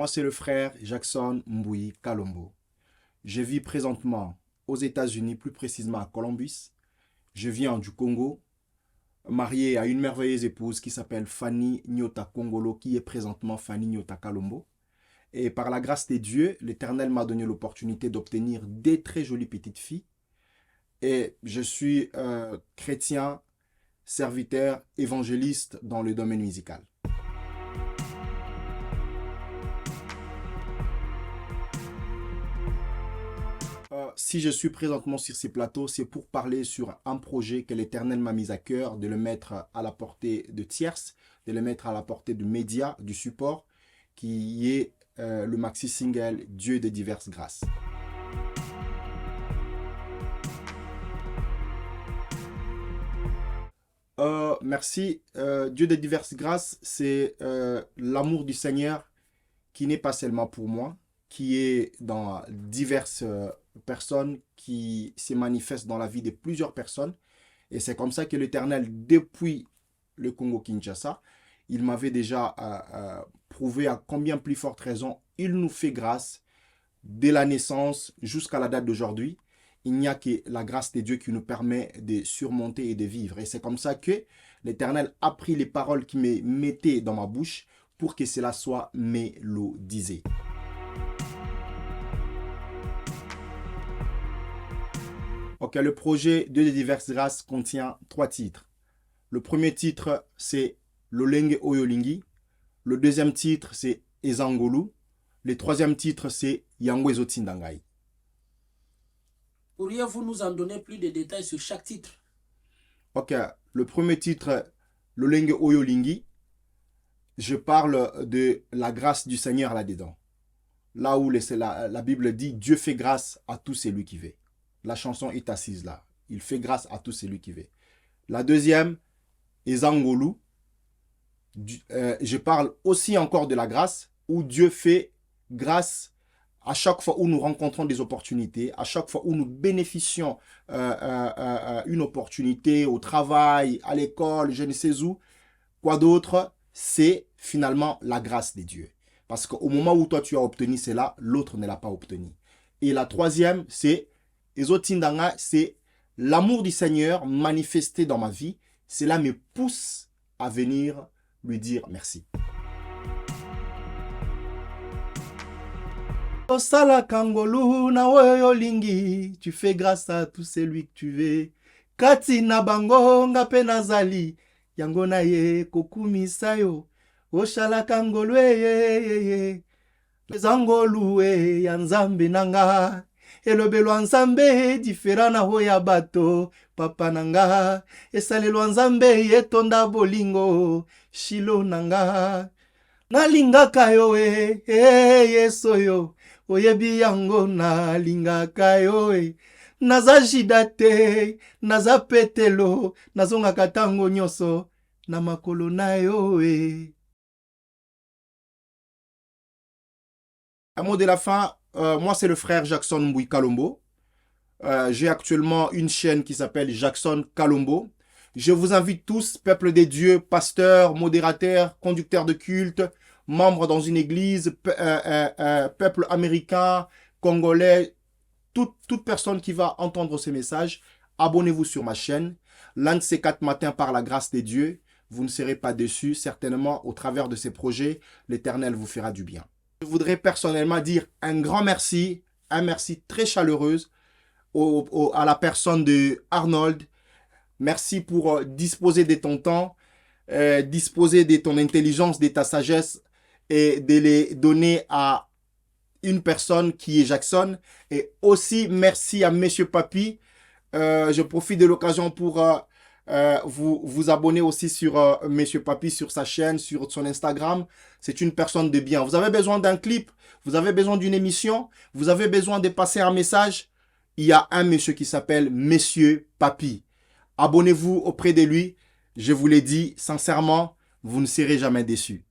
Moi, c'est le frère Jackson Mbui Kalombo. Je vis présentement aux États-Unis, plus précisément à Columbus. Je viens du Congo, marié à une merveilleuse épouse qui s'appelle Fanny Nyota Kongolo, qui est présentement Fanny Nyota Kalombo. Et par la grâce de Dieu, l'Éternel m'a donné l'opportunité d'obtenir des très jolies petites filles. Et je suis chrétien, serviteur, évangéliste dans le domaine musical. Si je suis présentement sur ces plateaux, c'est pour parler sur un projet que l'Éternel m'a mis à cœur, de le mettre à la portée de tierces, de le mettre à la portée de médias, du support, qui est le maxi-single Dieu de diverses grâces. Merci. Dieu de diverses grâces, c'est l'amour du Seigneur qui n'est pas seulement pour moi, qui est dans diverses personnes, qui se manifestent dans la vie de plusieurs personnes. Et c'est comme ça que l'Éternel, depuis le Congo-Kinshasa, il m'avait déjà prouvé à combien plus forte raison il nous fait grâce dès la naissance jusqu'à la date d'aujourd'hui. Il n'y a que la grâce de Dieu qui nous permet de surmonter et de vivre. Et c'est comme ça que l'Éternel a pris les paroles qu'il me mettait dans ma bouche pour que cela soit mélodisé. Ok, le projet Dieu de diverses grâces contient 3 titres. Le premier titre, c'est Lolenge Oyolingi. Le deuxième titre, c'est Ezangolu. Le troisième titre, c'est Yango Ezotindangai. Pourriez-vous nous en donner plus de détails sur chaque titre? Ok, le premier titre, Lolenge Oyolingi. Je parle de la grâce du Seigneur là-dedans. Là où la Bible dit, Dieu fait grâce à tout celui qui veut. La chanson est assise là. Il fait grâce à tout celui qui veut. La deuxième, Ezangolu. Je parle aussi encore de la grâce, où Dieu fait grâce à chaque fois où nous rencontrons des opportunités, à chaque fois où nous bénéficions une opportunité au travail, à l'école, je ne sais où. Quoi d'autre? C'est finalement la grâce de Dieu. Parce qu'au moment où toi tu as obtenu cela, l'autre ne l'a pas obtenu. Et la troisième, c'est Ezotindanga, c'est l'amour du Seigneur manifesté dans ma vie. Cela me pousse à venir lui dire merci. Osala kangolu na oyo lingi, tu fais grâce à tout celui que tu veux. Kati na bango nga pe nazali, yango na ye kokumisa yo. Osala kangolu ye. Zangolu ya nzambe nanga. Elobelo nzambe difera na hoya bato. Papa nanga. Esalelo nzambe yetonda bolingo. Shilo nanga. Nalingaka yo yeso yo. Oyebi yango nalingaka yo Naza jida te, naza petelo, nazongaka tango nyonso, na makolo na yo Un mot de la fin, moi c'est le frère Jackson Mbui Kalombo. J'ai actuellement une chaîne qui s'appelle Jackson Kalombo. Je vous invite tous, peuple des dieux, pasteurs, modérateurs, conducteurs de culte, membres dans une église, peuple américain, congolais, toute personne qui va entendre ce message, abonnez-vous sur ma chaîne. L'un de ces 4 matins, par la grâce des dieux, vous ne serez pas déçus. Certainement, au travers de ces projets, l'Éternel vous fera du bien. Je voudrais personnellement dire un grand merci, un merci très chaleureux à la personne de Arnold. Merci pour disposer de ton temps, disposer de ton intelligence, de ta sagesse et de les donner à une personne qui est Jackson. Et aussi merci à Monsieur Papi. Je profite de l'occasion pour vous abonner aussi sur Monsieur Papi, sur sa chaîne, sur son Instagram. C'est une personne de bien. Vous avez besoin d'un clip, vous avez besoin d'une émission, vous avez besoin de passer un message. Il y a un monsieur qui s'appelle Monsieur Papi. Abonnez-vous auprès de lui. Je vous l'ai dit sincèrement, vous ne serez jamais déçus.